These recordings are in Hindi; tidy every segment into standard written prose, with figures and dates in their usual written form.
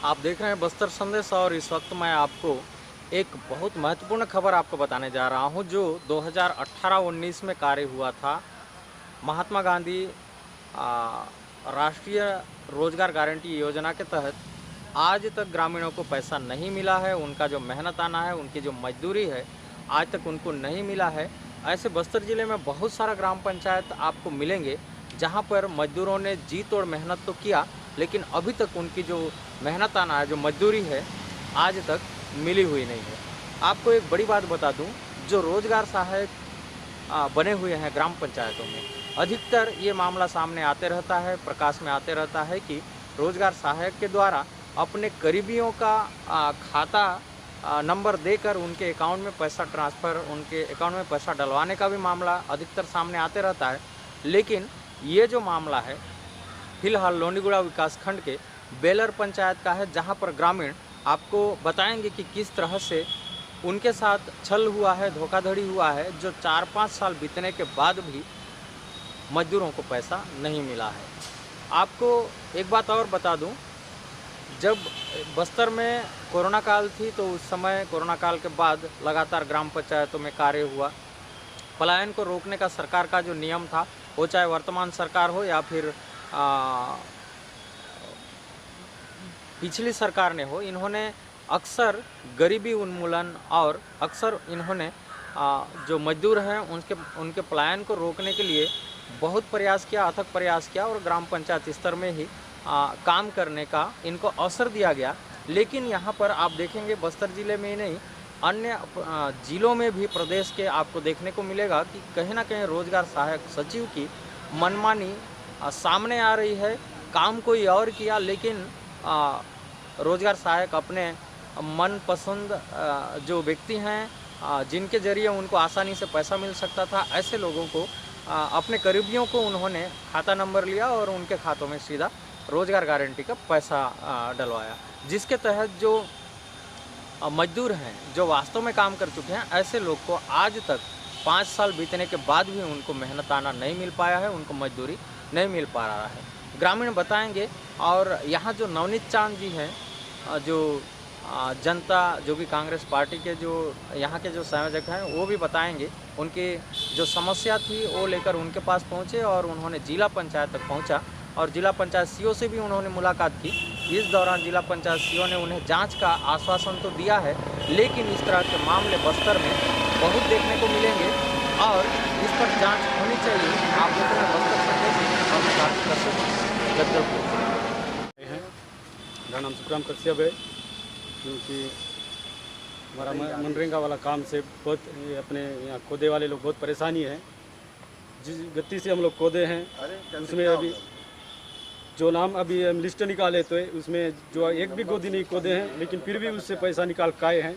आप देख रहे हैं बस्तर संदेश और इस वक्त मैं आपको एक बहुत महत्वपूर्ण खबर आपको बताने जा रहा हूं जो 2018-19 में कार्य हुआ था। महात्मा गांधी आ, राष्ट्रीय रोजगार गारंटी योजना के तहत आज तक ग्रामीणों को पैसा नहीं मिला है। उनका जो मेहनत आना है, उनकी जो मजदूरी है, आज तक उनको नहीं मिला है। ऐसे बस्तर ज़िले में बहुत सारा ग्राम पंचायत आपको मिलेंगे जहां पर मजदूरों ने जी तोड़ मेहनत तो किया, लेकिन अभी तक उनकी जो मेहनत आना है, जो मजदूरी है, आज तक मिली हुई नहीं है। आपको एक बड़ी बात बता दूं, जो रोजगार सहायक बने हुए हैं ग्राम पंचायतों में, अधिकतर ये मामला सामने आते रहता है, प्रकाश में आते रहता है कि रोजगार सहायक के द्वारा अपने करीबियों का खाता नंबर देकर उनके अकाउंट में पैसा ट्रांसफ़र, उनके अकाउंट में पैसा डलवाने का भी मामला अधिकतर सामने आते रहता है। लेकिन ये जो मामला है फिलहाल लोंडीगुड़ा विकासखंड के बेलर पंचायत का है, जहां पर ग्रामीण आपको बताएंगे कि किस तरह से उनके साथ छल हुआ है, धोखाधड़ी हुआ है, जो 4-5 साल बीतने के बाद भी मजदूरों को पैसा नहीं मिला है। आपको एक बात और बता दूं, जब बस्तर में कोरोना काल थी तो उस समय कोरोना काल के बाद लगातार ग्राम पंचायतों में कार्य हुआ। पलायन को रोकने का सरकार का जो नियम था, वो चाहे वर्तमान सरकार हो या फिर पिछली सरकार ने हो, इन्होंने अक्सर गरीबी उन्मूलन और अक्सर इन्होंने जो मजदूर हैं उनके पलायन को रोकने के लिए बहुत प्रयास किया, अथक प्रयास किया और ग्राम पंचायत स्तर में ही काम करने का इनको अवसर दिया गया। लेकिन यहाँ पर आप देखेंगे बस्तर ज़िले में ही नहीं, अन्य ज़िलों में भी प्रदेश के आपको देखने को मिलेगा कि कहीं ना कहीं रोजगार सहायक सचिव की मनमानी सामने आ रही है। काम कोई और किया, लेकिन रोजगार सहायक अपने मनपसंद जो व्यक्ति हैं जिनके ज़रिए उनको आसानी से पैसा मिल सकता था, ऐसे लोगों को अपने करीबियों को उन्होंने खाता नंबर लिया और उनके खातों में सीधा रोजगार गारंटी का पैसा डलवाया, जिसके तहत जो मजदूर हैं, जो वास्तव में काम कर चुके हैं, ऐसे लोग को आज तक 5 साल बीतने के बाद भी उनको मेहनत आना नहीं मिल पाया है, उनको मजदूरी नहीं मिल पा रहा है। ग्रामीण बताएंगे। और यहाँ जो नवनीत चांद जी हैं, जो जनता जो कि कांग्रेस पार्टी के जो यहाँ के जो संयोजक हैं, वो भी बताएंगे। उनकी जो समस्या थी वो लेकर उनके पास पहुँचे और उन्होंने जिला पंचायत तक पहुँचा और जिला पंचायत सीओ से भी उन्होंने मुलाकात की। इस दौरान जिला पंचायत सीओ ने उन्हें जांच का आश्वासन तो दिया है, लेकिन इस तरह के मामले बस्तर में बहुत देखने को मिलेंगे और इस पर जांच होनी चाहिए। आप देख रहे हैं बस्तर संदेश और कार्तिक कश्यप, जगदलपुर हैं। मेरा नाम सुखराम कश्यप है। क्योंकि हमारा मनरेगा वाला काम से बहुत अपने यहाँ कोदे वाले लोग बहुत परेशानी है। जिस गति से हम लोग कोदे हैं उसमें अभी जो नाम अभी हम लिस्ट निकाले तो उसमें जो एक भी गोदी नहीं कोदे हैं, लेकिन फिर भी उससे पैसा निकाल खाए हैं।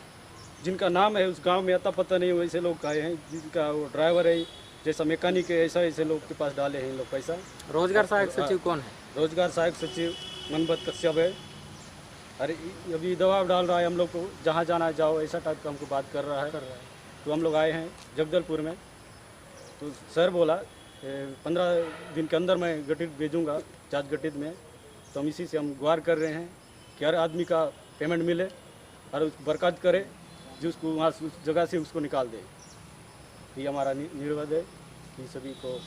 जिनका नाम है उस गांव में अता पता नहीं, वैसे लोग खाए हैं। जिनका वो ड्राइवर है, जैसा मैकेनिक है, ऐसे लोग के पास डाले हैं लोग पैसा। रोजगार सहायक सचिव कौन है? रोजगार सहायक सचिव मनबत कश्यप है। अरे अभी दबाव डाल रहा है हम लोग को, जहाँ जाना है जाओ, ऐसा टाइप का हमको बात कर रहा है। तो हम लोग आए हैं जगदलपुर में, तो सर बोला 15 दिन के अंदर मैं गठित भेजूंगा जांच गठित में। तो हम इसी से हम गुहार कर रहे हैं कि हर आदमी का पेमेंट मिले और उसको बरकत करे, जो उसको वहाँ उस जगह से उसको निकाल दे। ये हमारा निर्वाद है कि सभी को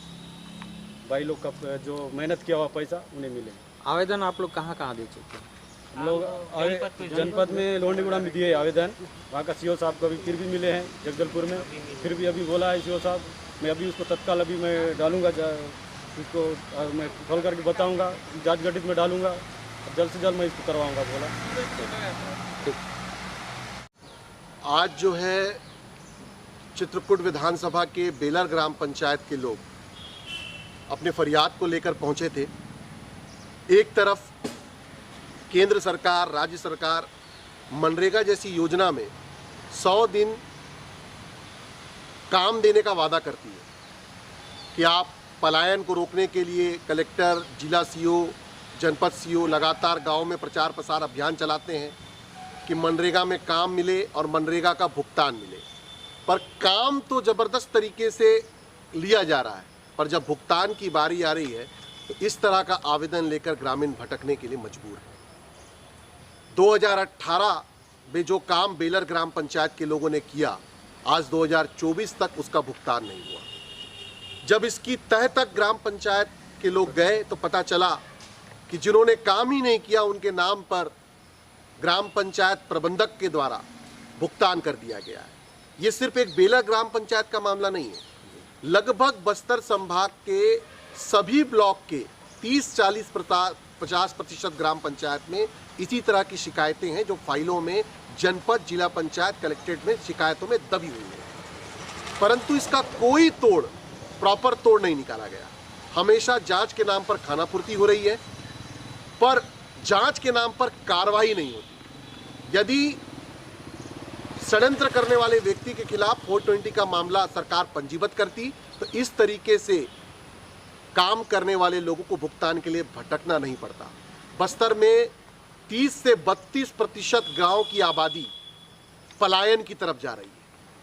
भाई लोग का जो मेहनत किया हुआ पैसा उन्हें मिले। आवेदन आप लोग कहाँ कहाँ दे चुके हैं? हम लोग जनपद में लोंडीगुड़ा में दिए आवेदन, वहाँ का सीओ साहब को अभी फिर भी मिले हैं जगदलपुर में। फिर भी अभी बोला है सीओ साहब, मैं अभी उसको तत्काल अभी मैं डालूंगा, उसको मैं कॉल करके बताऊंगा, जांच गठित में डालूंगा, जल्द से जल्द मैं इसको करवाऊंगा बोला। आज जो है चित्रकूट विधानसभा के बेलर ग्राम पंचायत के लोग अपने फरियाद को लेकर पहुंचे थे। एक तरफ केंद्र सरकार, राज्य सरकार मनरेगा जैसी योजना में 100 दिन काम देने का वादा करती है कि आप पलायन को रोकने के लिए कलेक्टर, जिला सीओ, जनपद सीओ लगातार गांव में प्रचार प्रसार अभियान चलाते हैं कि मनरेगा में काम मिले और मनरेगा का भुगतान मिले। पर काम तो ज़बरदस्त तरीके से लिया जा रहा है, पर जब भुगतान की बारी आ रही है तो इस तरह का आवेदन लेकर ग्रामीण भटकने के लिए मजबूर है। 2018 में जो काम बेलर ग्राम पंचायत के लोगों ने किया, आज 2024 तक उसका भुगतान नहीं हुआ। जब इसकी तह तक ग्राम पंचायत के लोग गए तो पता चला कि जिन्होंने काम ही नहीं किया उनके नाम पर ग्राम पंचायत प्रबंधक के द्वारा भुगतान कर दिया गया है। ये सिर्फ एक बेलर ग्राम पंचायत का मामला नहीं है, लगभग बस्तर संभाग के सभी ब्लॉक के 30-40-50% ग्राम पंचायत में इसी तरह की शिकायतें हैं, जो फाइलों में जनपद, जिला पंचायत, कलेक्ट्रेट में शिकायतों में दबी हुई है, परंतु इसका कोई प्रॉपर तोड़ नहीं निकाला गया। हमेशा जांच के नाम पर खानापूर्ति हो रही है, पर जांच के नाम पर कार्रवाई नहीं होती। यदि षड्यंत्र करने वाले व्यक्ति के खिलाफ 420 का मामला सरकार पंजीबद्ध करती तो इस तरीके से काम करने वाले लोगों को भुगतान के लिए भटकना नहीं पड़ता। बस्तर में 30 से 32% गांव की आबादी पलायन की तरफ जा रही है।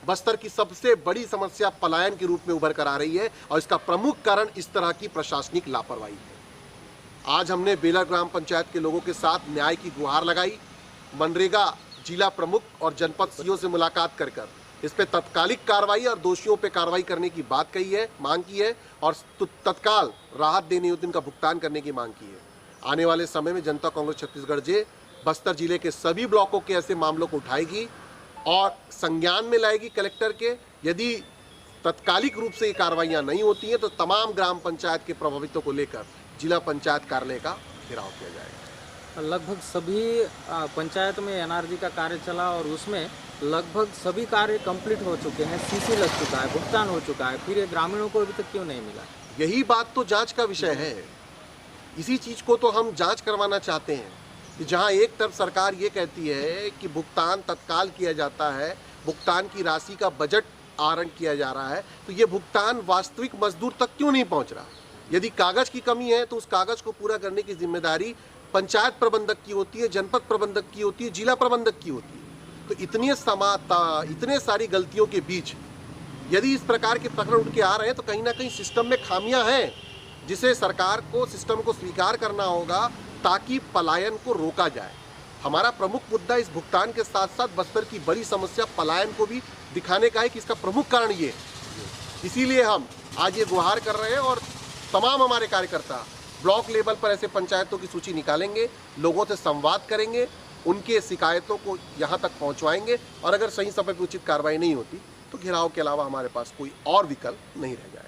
बस्तर की सबसे बड़ी समस्या पलायन के रूप में उभर कर आ रही है और इसका प्रमुख कारण इस तरह की प्रशासनिक लापरवाही है। आज हमने बेलर ग्राम पंचायत के लोगों के साथ न्याय की गुहार लगाई। मनरेगा जिला प्रमुख और जनपद सीओ से मुलाकात कर इस पे तत्कालिक कार्रवाई और दोषियों पे कार्रवाई करने की बात कही है, मांग की है और तत्काल राहत देने हेतु इनका भुगतान करने की मांग की है। आने वाले समय में जनता कांग्रेस छत्तीसगढ़ जे बस्तर जिले के सभी ब्लॉकों के ऐसे मामलों को उठाएगी और संज्ञान में लाएगी कलेक्टर के। यदि तत्कालिक रूप से ये कार्रवाइयाँ नहीं होती हैं तो तमाम ग्राम पंचायत के प्रभावितों को लेकर जिला पंचायत कार्यालय का घेराव किया जाएगा। लगभग सभी पंचायत में एनआरजी का कार्य चला और उसमें लगभग सभी कार्य कंप्लीट हो चुके हैं, सीसी लग चुका है, भुगतान हो चुका है, फिर ये ग्रामीणों को अभी तक क्यों नहीं मिला? यही बात तो जांच का विषय है। इसी चीज़ को तो हम जांच करवाना चाहते हैं कि जहां एक तरफ सरकार ये कहती है कि भुगतान तत्काल किया जाता है, भुगतान की राशि का बजट आहरण किया जा रहा है, तो ये भुगतान वास्तविक मजदूर तक क्यों नहीं पहुंच रहा? यदि कागज़ की कमी है तो उस कागज़ को पूरा करने की जिम्मेदारी पंचायत प्रबंधक की होती है, जनपद प्रबंधक की होती है, जिला प्रबंधक की होती है। तो इतने सारी गलतियों के बीच यदि इस प्रकार के प्रकरण उठ के आ रहे हैं तो कहीं ना कहीं सिस्टम में खामियां हैं, जिसे सरकार को सिस्टम को स्वीकार करना होगा ताकि पलायन को रोका जाए। हमारा प्रमुख मुद्दा इस भुगतान के साथ साथ बस्तर की बड़ी समस्या पलायन को भी दिखाने का है कि इसका प्रमुख कारण ये है। इसीलिए हम आज ये गुहार कर रहे हैं और तमाम हमारे कार्यकर्ता ब्लॉक लेवल पर ऐसे पंचायतों की सूची निकालेंगे, लोगों से संवाद करेंगे, उनके शिकायतों को यहाँ तक पहुँचवाएंगे और अगर सही समय पर उचित कार्रवाई नहीं होती तो घेराव के अलावा हमारे पास कोई और विकल्प नहीं रह जाएगा।